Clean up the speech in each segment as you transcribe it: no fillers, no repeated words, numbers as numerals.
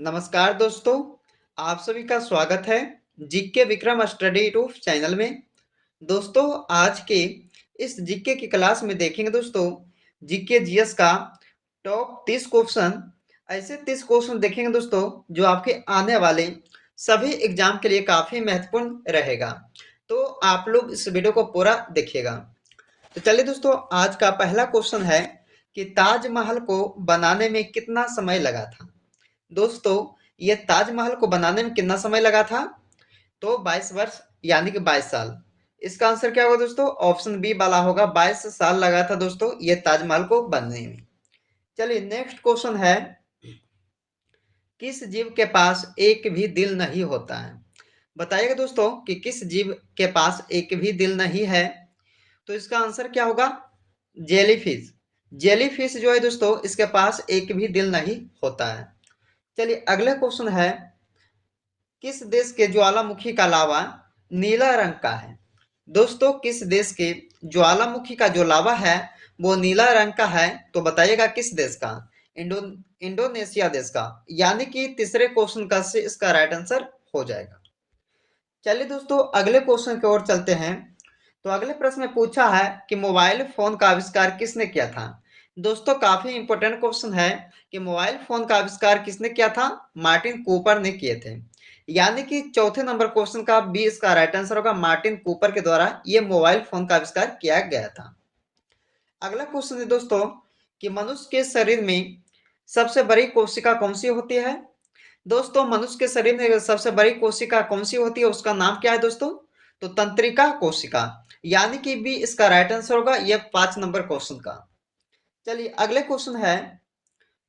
नमस्कार दोस्तों, आप सभी का स्वागत है GK Vikram study YouTube channel में। दोस्तों, आज के इस जीके की क्लास में देखेंगे दोस्तों जीके जीएस का टॉप 30 क्वेश्चन। ऐसे 30 क्वेश्चन देखेंगे दोस्तों जो आपके आने वाले सभी एग्जाम के लिए काफी महत्वपूर्ण रहेगा। तो आप लोग इस वीडियो को पूरा देखिएगा। तो चलिए दोस्तों, आज का पहला क्वेश्चन है कि ताजमहल को बनाने में कितना समय लगा था। दोस्तों, ये ताजमहल को बनाने में कितना समय लगा था? तो 22 वर्ष यानी कि 22 साल। इसका आंसर क्या होगा दोस्तों? ऑप्शन बी वाला होगा, 22 साल लगा था दोस्तों ये ताजमहल को बनने में। चलिए नेक्स्ट क्वेश्चन है, किस जीव के पास एक भी दिल नहीं होता है? बताइएगा दोस्तों कि किस जीव के पास एक भी दिल नहीं है। तो इसका आंसर क्या होगा? जेलीफिश। जेलीफिश जो है दोस्तों, इसके पास एक भी दिल नहीं होता है। चलिए अगला क्वेश्चन है, किस देश के ज्वालामुखी का लावा नीला रंग का है? दोस्तों, किस देश के ज्वालामुखी का जो लावा है वो नीला रंग का है? तो बताइएगा किस देश का? इंडो इंडोनेशिया देश का। यानी कि तीसरे क्वेश्चन का से इसका राइट आंसर हो जाएगा। चलिए दोस्तों, अगले क्वेश्चन की ओर चलते हैं। तो अगले प्रश्न में पूछा है कि मोबाइल फोन का आविष्कार किसने किया था? दोस्तों, काफी इंपॉर्टेंट क्वेश्चन है कि मोबाइल फोन का आविष्कार किसने किया था? मार्टिन कूपर ने किए थे। यानी कि चौथे नंबर क्वेश्चन का बी इसका राइट आंसर होगा, मार्टिन कूपर के द्वारा ये मोबाइल फोन का आविष्कार किया गया था। अगला क्वेश्चन है दोस्तों कि मनुष्य के शरीर में सबसे बड़ी कोशिका कौन सी होती है? दोस्तों, मनुष्य के शरीर में सबसे बड़ी कोशिका कौन सी होती है, उसका नाम क्या है दोस्तों? तो तंत्रिका कोशिका। यानी कि बी इसका राइट आंसर होगा ये 5 नंबर क्वेश्चन का। चलिए अगले क्वेश्चन है,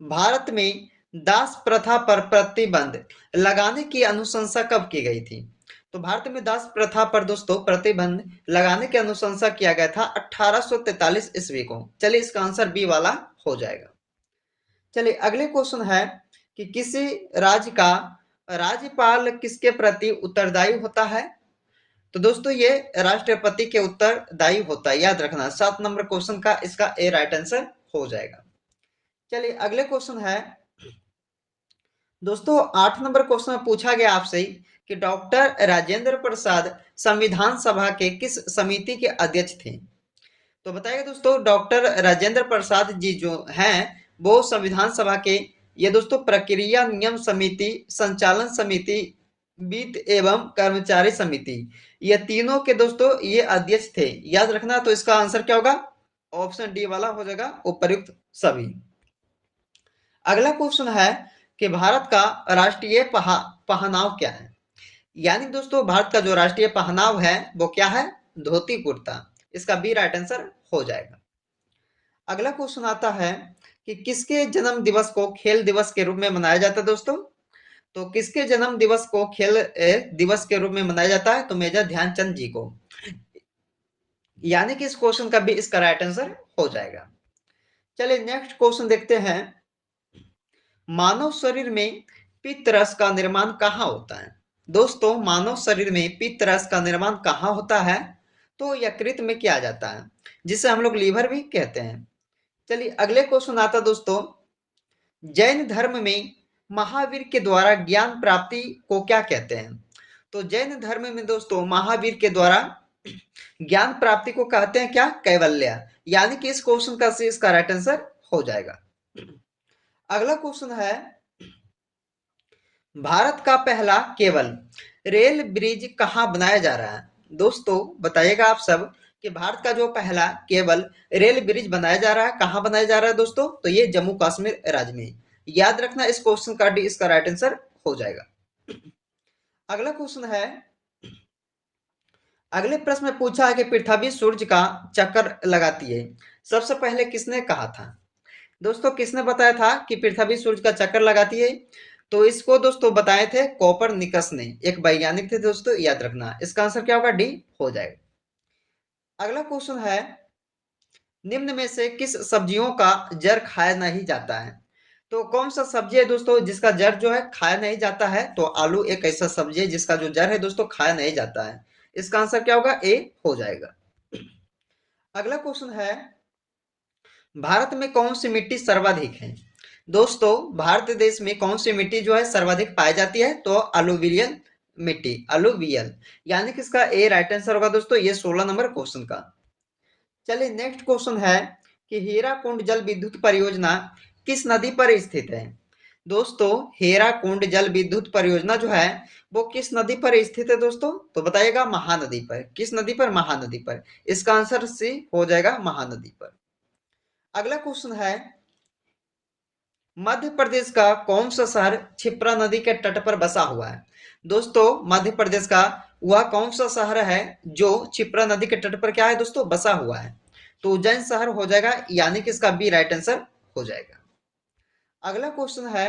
भारत में दास प्रथा पर प्रतिबंध लगाने की अनुशंसा कब की गई थी? तो भारत में दास प्रथा पर दोस्तों प्रतिबंध लगाने की अनुशंसा किया गया था 1843 ईस्वी को। चलिए इसका आंसर बी वाला हो जाएगा। चलिए अगले क्वेश्चन है कि किसी राज्य का राज्यपाल किसके प्रति उत्तरदायी होता है? तो दोस्तों, ये राष्ट्रपति के उत्तरदायी होता है, याद रखना। 7 नंबर क्वेश्चन का इसका ए राइट आंसर हो जाएगा। चलिए अगले क्वेश्चन है दोस्तों, 8 नंबर क्वेश्चन में पूछा गया आपसे कि डॉक्टर राजेंद्र प्रसाद संविधान सभा के किस समिति के अध्यक्ष थे? तो बताइए दोस्तों, डॉक्टर राजेंद्र प्रसाद जी जो हैं वो संविधान सभा के ये दोस्तों प्रक्रिया नियम समिति, संचालन समिति, वित्त एवं कर्मचारी समिति, ये तीनों के दोस्तों ये अध्यक्ष थे। याद रखना। तो इसका आंसर क्या होगा? ऑप्शन डी वाला हो जाएगा, उपयुक्त सभी। अगला क्वेश्चन है कि भारत का राष्ट्रीय पहनाव क्या है? यानी दोस्तों भारत का जो राष्ट्रीय पहनाव है वो क्या है? धोती कुर्ता। इसका बी राइट आंसर हो जाएगा। अगला क्वेश्चन आता है कि किसके जन्म दिवस को खेल दिवस के रूप में मनाया जाता है दोस्तों? तो किसके जन्म दिवस को खेल दिवस के रूप में मनाया जाता है? तो मेजर ध्यानचंद जी को। यानी कि इस क्वेश्चन का भी इसका राइट आंसर हो जाएगा। चलिए नेक्स्ट क्वेश्चन देखते हैं, मानव शरीर में पित्त रस का निर्माण कहाँ होता है? दोस्तों, मानव शरीर में पित्त रस का निर्माण कहाँ होता है? तो यकृत में किया जाता है, जिसे हम लोग लीवर भी कहते हैं। चलिए अगले क्वेश्चन आता दोस्तों, जैन धर्म में महावीर के द्वारा ज्ञान प्राप्ति को क्या कहते हैं? तो जैन धर्म में दोस्तों महावीर के द्वारा ज्ञान प्राप्ति को कहते हैं क्या? कैवल्य। यानी कि इस क्वेश्चन का से इसका राइट आंसर हो जाएगा। अगला क्वेश्चन है, भारत का पहला केबल रेल ब्रिज कहाँ बनाया जा रहा है? दोस्तों बताइएगा आप सब कि भारत का जो पहला केबल रेल ब्रिज बनाया जा रहा है कहाँ बनाया जा रहा है दोस्तों? तो ये जम्मू कश्मीर राज्य में। याद रखना, इस क्वेश्चन का डी इसका राइट आंसर हो जाएगा। अगला क्वेश्चन है, अगले प्रश्न में पूछा है कि पृथ्वी सूर्य का चक्कर लगाती है, सबसे पहले किसने कहा था? दोस्तों, किसने बताया था कि पृथ्वी सूर्य का चक्कर लगाती है? तो इसको दोस्तों बताए थे कोपरनिकस ने, एक वैज्ञानिक थे दोस्तों, याद रखना। इसका आंसर क्या होगा? डी हो जाएगा। अगला क्वेश्चन है, निम्न में से किस सब्जियों का जड़ खाया नहीं जाता है? तो कौन सा सब्जी है दोस्तों जिसका जड़ जो है खाया नहीं जाता है? तो आलू एक ऐसा सब्जी है जिसका जो जड़ है दोस्तों खाया नहीं जाता है। इसका आंसर क्या होगा? ए हो जाएगा। अगला क्वेश्चन है, भारत में कौन सी मिट्टी सर्वाधिक है? दोस्तों भारत देश में कौन सी मिट्टी जो है सर्वाधिक पाई जाती है? तो अलुवियल मिट्टी, अलुवियल, यानी कि इसका ए राइट आंसर होगा दोस्तों ये 16 नंबर क्वेश्चन का। चलिए नेक्स्ट क्वेश्चन है कि हीराकुंड जल विद्युत परियोजना किस नदी पर स्थित है? दोस्तों हीराकुंड जल विद्युत परियोजना जो है वो किस नदी पर स्थित है दोस्तों? तो बताइएगा महानदी पर। किस नदी पर? महानदी पर। इसका आंसर सी हो जाएगा महानदी पर। अगला क्वेश्चन है मध्य प्रदेश का कौन सा शहर क्षिप्रा नदी के तट पर बसा हुआ है? दोस्तों मध्य प्रदेश का वह कौन सा शहर है जो क्षिप्रा नदी के तट पर क्या है दोस्तों? बसा हुआ है। तो उज्जैन शहर हो जाएगा, यानी कि इसका बी राइट आंसर हो जाएगा। अगला क्वेश्चन है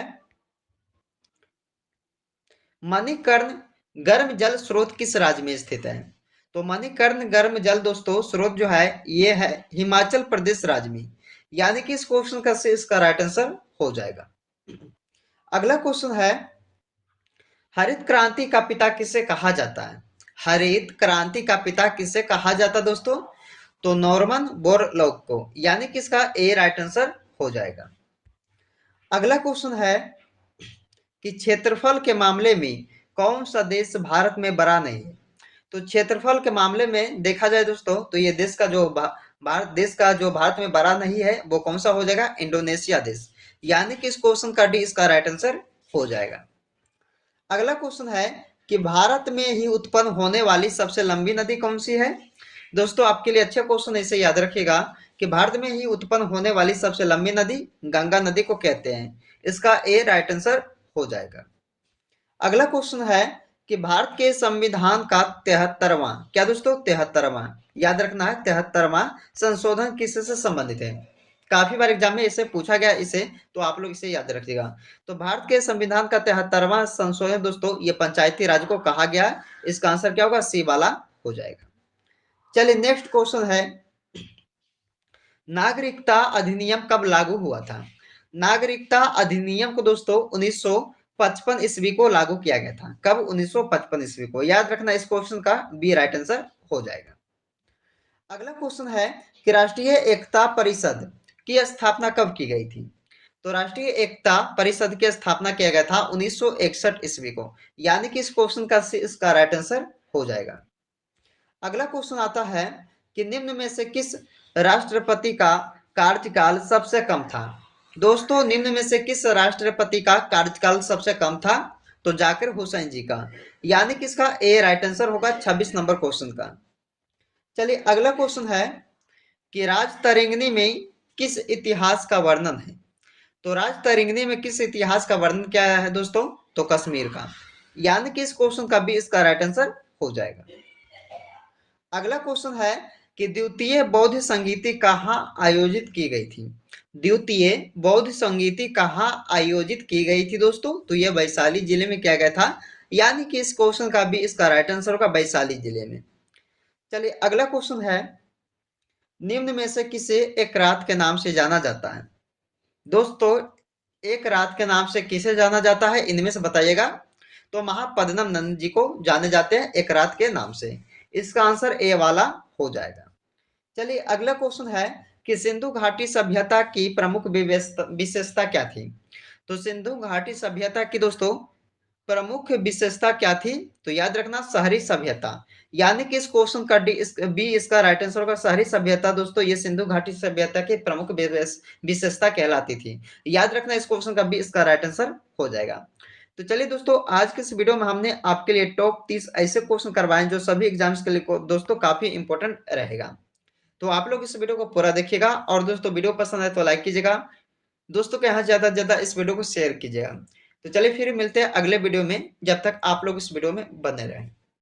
मणिकर्ण गर्म जल स्रोत किस राज्य में स्थित है? तो मणिकर्ण गर्म जल दोस्तों स्रोत जो है ये है हिमाचल प्रदेश राज्य में, यानी कि इस क्वेश्चन का से इसका राइट आंसर हो जाएगा। अगला क्वेश्चन है हरित क्रांति का पिता किसे कहा जाता है? हरित क्रांति का पिता किसे कहा जाता है दोस्तों? तो नॉर्मन बोरलॉग को, यानी कि इसका ए राइट आंसर हो जाएगा। अगला क्वेश्चन है कि क्षेत्रफल के मामले में कौन सा देश भारत में बड़ा नहीं है? तो क्षेत्रफल के मामले में देखा जाए दोस्तों तो ये देश का जो भारत देश का जो भारत में बड़ा नहीं है वो कौन सा हो जाएगा? इंडोनेशिया देश, यानी कि इस क्वेश्चन का डी इसका राइट आंसर हो जाएगा। अगला क्वेश्चन है कि भारत में ही उत्पन्न होने वाली सबसे लंबी नदी कौन सी है? दोस्तों आपके लिए अच्छा क्वेश्चन इसे याद रखिएगा कि भारत में ही उत्पन्न होने वाली सबसे लंबी नदी गंगा नदी को कहते हैं। इसका ए राइट आंसर हो जाएगा। अगला क्वेश्चन है कि भारत के संविधान का 73वां, क्या दोस्तों? 73वां, याद रखना है 73वां संशोधन किससे संबंधित है? काफी बार एग्जाम में इसे पूछा गया इसे, तो आप लोग इसे याद रखिएगा। तो भारत के संविधान का 73वां संशोधन दोस्तों ये पंचायती राज को कहा गया है। इसका आंसर क्या होगा? सी वाला हो जाएगा। चलिए नेक्स्ट क्वेश्चन है नागरिकता अधिनियम कब लागू हुआ था? नागरिकता अधिनियम को दोस्तों 1955 ईस्वी को लागू किया गया था। कब? 1955 ईस्वी को। याद रखना इस क्वेश्चन का बी राइट आंसर हो जाएगा। अगला क्वेश्चन है कि राष्ट्रीय एकता परिषद की स्थापना कब की गई थी? तो राष्ट्रीय एकता परिषद की स्थापना किया गया था 1961 ईस्वी को, यानी कि इस क्वेश्चन का इसका राइट आंसर हो जाएगा। अगला क्वेश्चन आता है कि निम्न में से किस राष्ट्रपति का कार्यकाल सबसे कम था? दोस्तों निम्न में से किस राष्ट्रपति का कार्यकाल सबसे कम था? तो जाकिर हुसैन जी का, यानी कि इसका ए राइट आंसर होगा 26 नंबर क्वेश्चन का। चलिए अगला क्वेश्चन है कि राजतरंगिणी में किस इतिहास का वर्णन है? तो राजतरंगिणी में किस इतिहास का वर्णन क्या है दोस्तों? तो कश्मीर का, यानी कि इस क्वेश्चन का भी इसका राइट आंसर हो जाएगा। अगला क्वेश्चन है कि द्वितीय बौद्ध संगीति कहाँ आयोजित की गई थी? द्वितीय बौद्ध संगीति कहाँ आयोजित की गई थी दोस्तों? तो यह वैशाली जिले में किया गया था, यानी कि इस क्वेश्चन का भी इसका राइट आंसर होगा वैशाली जिले में। चलिए अगला क्वेश्चन है निम्न में से किसे एक रात के नाम से जाना जाता है? दोस्तों एक रात के नाम से किसे जाना जाता है इनमें से बताइएगा? तो महापद्मनम नंद जी को जाने जाते हैं एक रात के नाम से। इसका आंसर ए वाला हो जाएगा। चलिए अगला क्वेश्चन है कि सिंधु घाटी सभ्यता की प्रमुख विशेषता क्या थी? तो सिंधु घाटी सभ्यता की दोस्तों प्रमुख विशेषता क्या थी? तो याद रखना शहरी सभ्यता, यानी कि इस क्वेश्चन का बी इसका राइट आंसर होगा। शहरी सभ्यता दोस्तों ये सिंधु घाटी सभ्यता की प्रमुख विशेषता कहलाती थी। याद रखना इस क्वेश्चन का बी इसका राइट आंसर हो जाएगा। तो चलिए दोस्तों आज के इस वीडियो में हमने आपके लिए टॉप 30 ऐसे क्वेश्चन करवाए जो सभी एग्जाम्स के लिए दोस्तों काफी इंपॉर्टेंट रहेगा। तो आप लोग इस वीडियो को पूरा देखिएगा और दोस्तों वीडियो पसंद आए तो लाइक कीजिएगा, दोस्तों के यहाँ ज्यादा से ज्यादा इस वीडियो को शेयर कीजिएगा। तो चलिए फिर मिलते हैं अगले वीडियो में, जब तक आप लोग इस वीडियो में बने रहें।